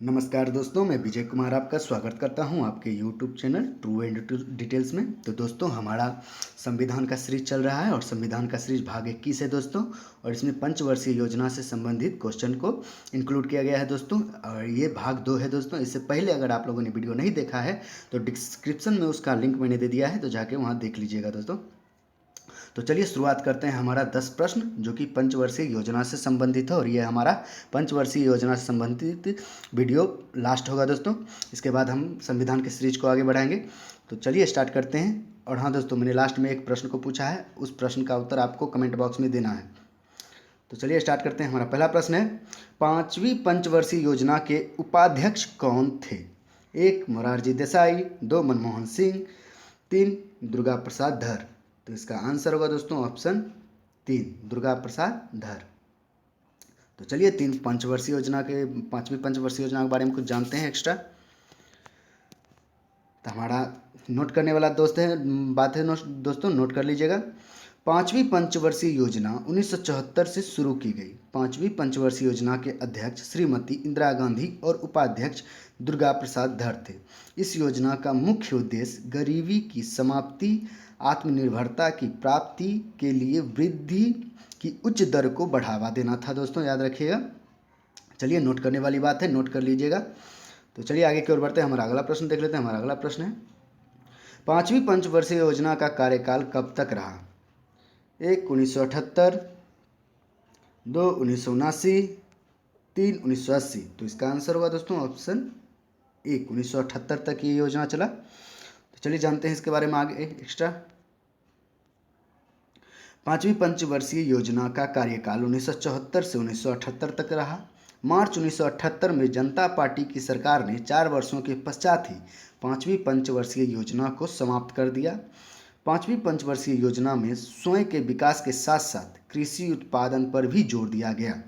नमस्कार दोस्तों, मैं विजय कुमार आपका स्वागत करता हूं आपके YouTube channel true and details में। तो दोस्तों, हमारा संविधान का सीरीज चल रहा है और संविधान का सीरीज भाग 21 है दोस्तों। और इसमें पंचवर्षीय योजना से संबंधित क्वेश्चन को इंक्लूड किया गया है दोस्तों। और ये भाग 2 है दोस्तों। इससे पहले अगर आप लोगों ने वीडियो नहीं देखा है तो डिस्क्रिप्शन में उसका लिंक मैंने दे दिया है, तो जाके वहाँ देख लीजिएगा दोस्तों। तो चलिए शुरुआत करते हैं। हमारा 10 प्रश्न जो कि पंचवर्षीय योजना से संबंधित है, और ये हमारा पंचवर्षीय योजना से संबंधित वीडियो लास्ट होगा दोस्तों। इसके बाद हम संविधान के सीरीज को आगे बढ़ाएंगे। तो चलिए स्टार्ट करते हैं। और हाँ दोस्तों, मैंने लास्ट में एक प्रश्न को पूछा है, उस प्रश्न का उत्तर आपको कमेंट बॉक्स में देना है। तो चलिए स्टार्ट करते हैं। हमारा पहला प्रश्न है, 5वीं पंचवर्षीय योजना के उपाध्यक्ष कौन थे? 1 मोरारजी देसाई, 2 मनमोहन सिंह, 3 दुर्गा प्रसाद धर। तो इसका आंसर होगा दोस्तों ऑप्शन 3, दुर्गा प्रसाद धर। तो चलिए 5वीं पंचवर्षीय योजना के बारे में कुछ जानते हैं एक्स्ट्रा। तो हमारा नोट करने वाला बात है दोस्तों, नोट कर लीजिएगा। 5वीं पंचवर्षीय योजना 1974 से शुरू की गई। 5वीं पंचवर्षीय योजना के अध्यक्ष श्रीमती इंदिरा गांधी और उपाध्यक्ष दुर्गा प्रसाद धर थे। इस योजना का मुख्य उद्देश्य गरीबी की समाप्ति, आत्मनिर्भरता की प्राप्ति के लिए वृद्धि की उच्च दर को बढ़ावा देना था दोस्तों, याद रखिएगा। चलिए नोट करने वाली बात है, नोट कर लीजिएगा। तो चलिए आगे की ओर बढ़ते हैं। हमारा अगला प्रश्न देख लेते हैं। हमारा अगला प्रश्न है, 5वीं पंचवर्षीय योजना का कार्यकाल कब तक रहा? 1 1978, 2 1979, 3 1980। तो इसका आंसर होगा दोस्तों ऑप्शन 1, 1978 तक ये योजना चला। तो चलिए जानते हैं इसके बारे में आगे एक्स्ट्रा। 5वीं पंचवर्षीय योजना का कार्यकाल 1974 से 1978 तक रहा। मार्च 1978 में जनता पार्टी की सरकार ने 4 वर्षों के पश्चात ही 5वीं पंचवर्षीय योजना को समाप्त कर दिया। 5वीं पंचवर्षीय योजना में स्वयं के विकास के साथ साथ कृषि उत्पादन पर भी जोर दिया गया।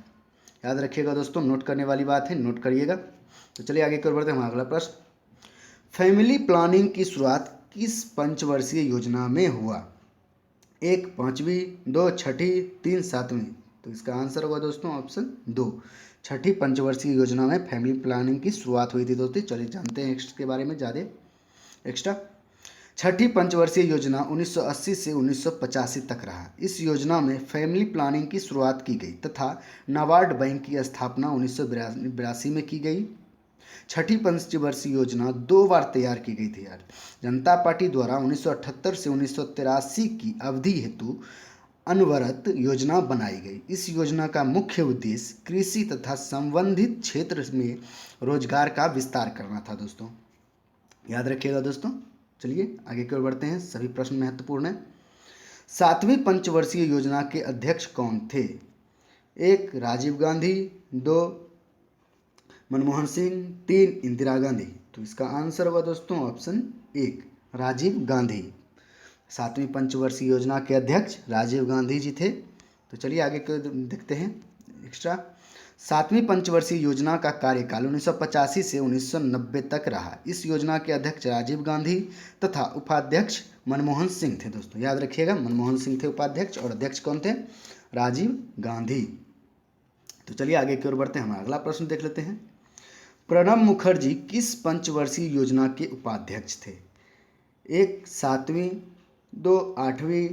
याद रखिएगा दोस्तों, नोट करने वाली बात है, नोट करिएगा। तो चलिए आगे की ओर बढ़ते हैं। हमारा अगला प्रश्न, फैमिली प्लानिंग की शुरुआत किस पंचवर्षीय योजना में हुआ? 1 5वीं, 2 6ठी, 3 7वीं। तो इसका आंसर होगा दोस्तों ऑप्शन 2, 6ठी पंचवर्षीय योजना में फैमिली प्लानिंग की शुरुआत हुई थी दोस्तों। चलिए जानते हैं इसके बारे में ज़्यादा एक्स्ट्रा। 6ठी पंचवर्षीय योजना 1980 से 1985 तक रहा। इस योजना में फैमिली प्लानिंग की शुरुआत की गई तथा नाबार्ड बैंक की स्थापना 1982 में की गई। 6ठी पंचवर्षीय योजना 2 बार तैयार की गई थी यार। जनता पार्टी द्वारा 1978 से 1983 की अवधि हेतु अनवरत योजना बनाई गई। इस योजना का मुख्य उद्देश्य कृषि तथा संबंधित क्षेत्र में रोजगार का विस्तार करना था दोस्तों, याद रखिएगा दोस्तों। चलिए आगे की ओर बढ़ते हैं, सभी प्रश्न महत्वपूर्ण हैं। 7वीं पंचवर्षीय योजना के अध्यक्ष कौन थे? 1 राजीव गांधी, 2 मनमोहन सिंह, 3 इंदिरा गांधी। तो इसका आंसर होगा दोस्तों ऑप्शन 1, राजीव गांधी। 7वीं पंचवर्षीय योजना के अध्यक्ष राजीव गांधी जी थे। तो चलिए आगे को देखते हैं एक्स्ट्रा। 7वीं पंचवर्षीय योजना का कार्यकाल 1985 से 1990 तक रहा। इस योजना के अध्यक्ष राजीव गांधी तथा उपाध्यक्ष मनमोहन सिंह थे दोस्तों, याद रखिएगा। मनमोहन सिंह थे उपाध्यक्ष और अध्यक्ष कौन थे? राजीव गांधी। तो चलिए आगे की ओर बढ़ते हैं। हमारा अगला प्रश्न देख लेते हैं, प्रणब मुखर्जी किस पंचवर्षीय योजना के उपाध्यक्ष थे? 1 7वीं, 2 8वीं,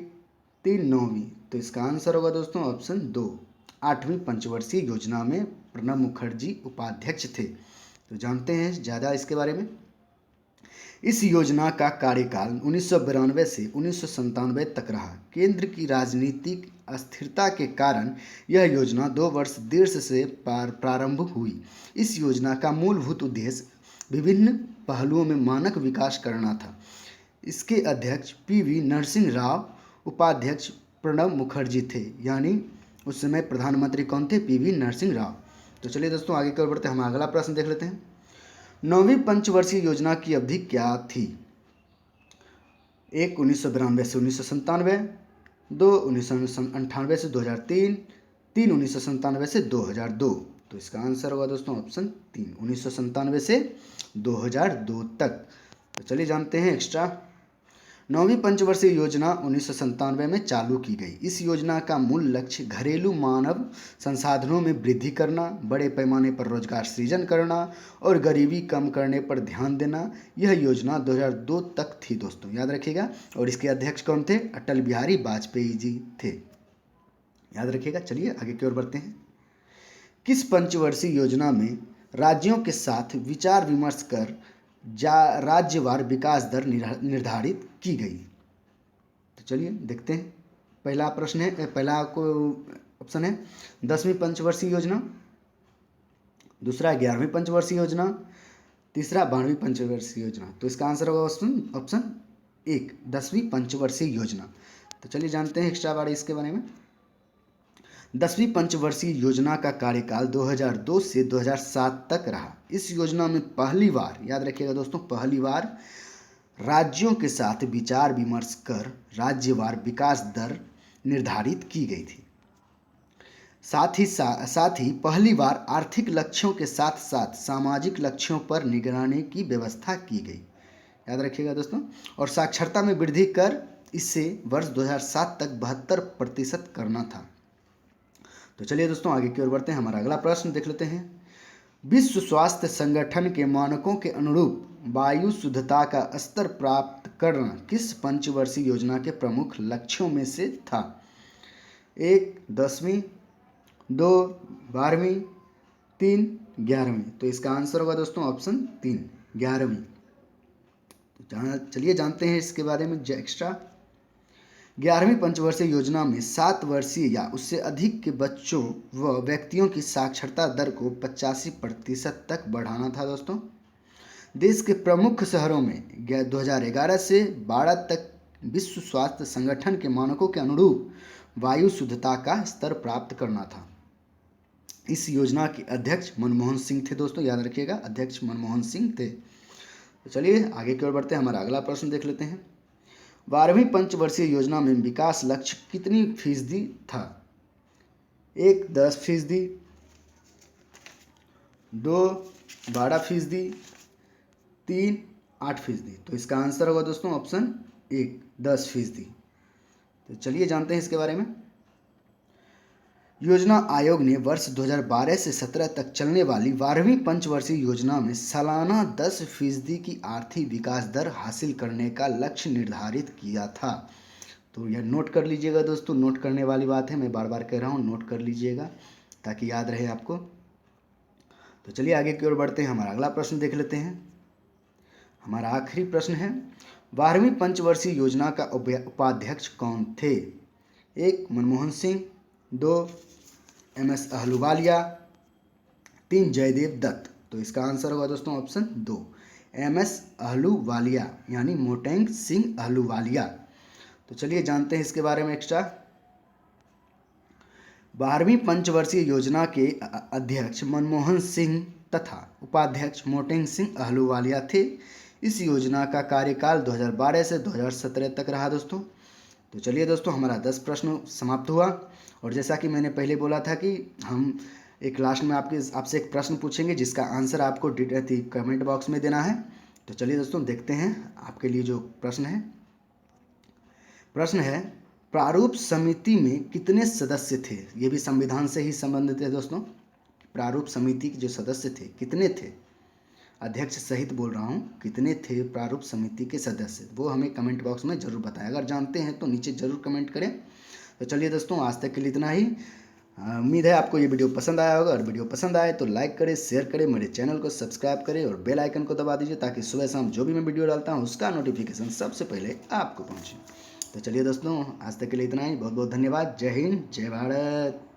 3 9वीं। तो इसका आंसर होगा दोस्तों ऑप्शन 2, 8वीं पंचवर्षीय योजना में प्रणब मुखर्जी उपाध्यक्ष थे। तो जानते हैं ज़्यादा इसके बारे में। इस योजना का कार्यकाल 1992 से 1997 तक रहा। केंद्र की राजनीतिक अस्थिरता के कारण यह योजना 2 वर्ष देर से प्रारंभ हुई। इस योजना का मूलभूत उद्देश्य विभिन्न पहलुओं में मानक विकास करना था। इसके अध्यक्ष पीवी नरसिंह राव, उपाध्यक्ष प्रणब मुखर्जी थे, यानी उस समय प्रधानमंत्री कौन थे? पीवी नरसिंह राव। तो चलिए दोस्तों आगे की ओर बढ़ते हैं। हम अगला प्रश्न देख लेते हैं, 9वीं पंचवर्षीय योजना की अवधि क्या थी? 1 1992 से 1997, 2 1998 से 2003, 3 1997 से 2002। तो इसका आंसर होगा दोस्तों ऑप्शन 3, 1997 से 2002 तक। तो चलिए जानते हैं एक्स्ट्रा। 9वीं पंचवर्षीय योजना 1997 में चालू की गई। इस योजना का मूल लक्ष्य घरेलू मानव संसाधनों में वृद्धि करना, बड़े पैमाने पर रोजगार सृजन करना और गरीबी कम करने पर ध्यान देना। यह योजना 2002 तक थी दोस्तों, याद रखिएगा। और इसके अध्यक्ष कौन थे? अटल बिहारी वाजपेयी जी थे, याद रखिएगा। चलिए आगे की ओर बढ़ते हैं। किस पंचवर्षीय योजना में राज्यों के साथ विचार विमर्श कर राज्यवार विकास दर निर्धारित की गई? तो चलिए देखते हैं। पहला प्रश्न है, पहला को ऑप्शन है 10वीं पंचवर्षीय योजना, दूसरा 11वीं पंचवर्षीय योजना, तीसरा 12वीं पंचवर्षीय योजना। तो इसका आंसर होगा ऑप्शन 1, 10वीं पंचवर्षीय योजना। तो चलिए जानते हैं एक्स्ट्रा बार इसके बारे में। 10वीं पंचवर्षीय योजना का कार्यकाल 2002 से 2007 तक रहा। इस योजना में पहली बार, याद रखिएगा दोस्तों, पहली बार राज्यों के साथ विचार विमर्श कर राज्यवार विकास दर निर्धारित की गई थी। साथ ही पहली बार आर्थिक लक्ष्यों के साथ साथ सामाजिक लक्ष्यों पर निगरानी की व्यवस्था की गई, याद रखिएगा दोस्तों। और साक्षरता में वृद्धि कर इसे वर्ष 2007 तक 72% करना था। तो चलिए दोस्तों आगे की ओर बढ़ते हैं। हमारा अगला प्रश्न देख लेते हैं। विश्व स्वास्थ्य संगठन के मानकों के अनुरूप वायु शुद्धता का स्तर प्राप्त करना किस पंचवर्षीय योजना के प्रमुख लक्ष्यों में से था? 1 10वीं, 2 12वीं, 3 11वीं। तो इसका आंसर होगा दोस्तों ऑप्शन 3, 11वीं। तो चलिए जानते हैं इसके बारे में एक्स्ट्रा। 11वीं पंचवर्षीय योजना में 7 वर्षीय या उससे अधिक के बच्चों व व्यक्तियों की साक्षरता दर को 85% तक बढ़ाना था दोस्तों। देश के प्रमुख शहरों में 2011 से 12 तक विश्व स्वास्थ्य संगठन के मानकों के अनुरूप वायु शुद्धता का स्तर प्राप्त करना था। इस योजना के अध्यक्ष मनमोहन सिंह थे दोस्तों, याद रखिएगा, अध्यक्ष मनमोहन सिंह थे। तो चलिए आगे की ओर बढ़ते हैं। हमारा अगला प्रश्न देख लेते हैं। 12वीं पंचवर्षीय योजना में विकास लक्ष्य कितनी फीसदी था? 1 10%, 2 12%, 3 8%। तो इसका आंसर होगा दोस्तों ऑप्शन 1, 10%। तो चलिए जानते हैं इसके बारे में। योजना आयोग ने वर्ष 2012 से 17 तक चलने वाली 12वीं पंचवर्षीय योजना में सालाना 10% की आर्थिक विकास दर हासिल करने का लक्ष्य निर्धारित किया था। तो यह नोट कर लीजिएगा दोस्तों, नोट करने वाली बात है, मैं बार बार कह रहा हूँ, नोट कर लीजिएगा ताकि याद रहे आपको। तो चलिए आगे की ओर बढ़ते हैं। हमारा अगला प्रश्न देख लेते हैं। हमारा आखिरी प्रश्न है, 12वीं पंचवर्षीय योजना का उपाध्यक्ष कौन थे? 1 मनमोहन सिंह, 2 MS अहलूवालिया, 3 जयदेव दत्त। तो इसका आंसर होगा दोस्तों ऑप्शन 2, MS अहलूवालिया, यानी मोटेंग सिंह अहलूवालिया। तो चलिए जानते हैं इसके बारे में एक्स्ट्रा। 12वीं पंचवर्षीय योजना के अध्यक्ष मनमोहन सिंह तथा उपाध्यक्ष मोटेंग सिंह अहलूवालिया थे। इस योजना का कार्यकाल 2012 से 2017 तक रहा दोस्तों। तो चलिए दोस्तों हमारा 10 प्रश्न समाप्त हुआ। और जैसा कि मैंने पहले बोला था कि हम एक लास्ट में आपसे एक प्रश्न पूछेंगे जिसका आंसर आपको कमेंट बॉक्स में देना है। तो चलिए दोस्तों देखते हैं आपके लिए जो प्रश्न है। प्रश्न है, प्रारूप समिति में कितने सदस्य थे? ये भी संविधान से ही संबंधित है दोस्तों। प्रारूप समिति के जो सदस्य थे कितने थे? अध्यक्ष सहित बोल रहा हूँ, कितने थे प्रारूप समिति के सदस्य? वो हमें कमेंट बॉक्स में जरूर बताएं। अगर जानते हैं तो नीचे जरूर कमेंट करें। तो चलिए दोस्तों आज तक के लिए इतना ही। उम्मीद है आपको ये वीडियो पसंद आया होगा। और वीडियो पसंद आए तो लाइक करें, शेयर करें, मेरे चैनल को सब्सक्राइब करें और बेल आइकन को दबा दीजिए ताकि सुबह शाम जो भी मैं वीडियो डालता हूँ उसका नोटिफिकेशन सबसे पहले आपको पहुँचे। तो चलिए दोस्तों आज तक के लिए इतना ही। बहुत बहुत धन्यवाद। जय हिंद, जय भारत।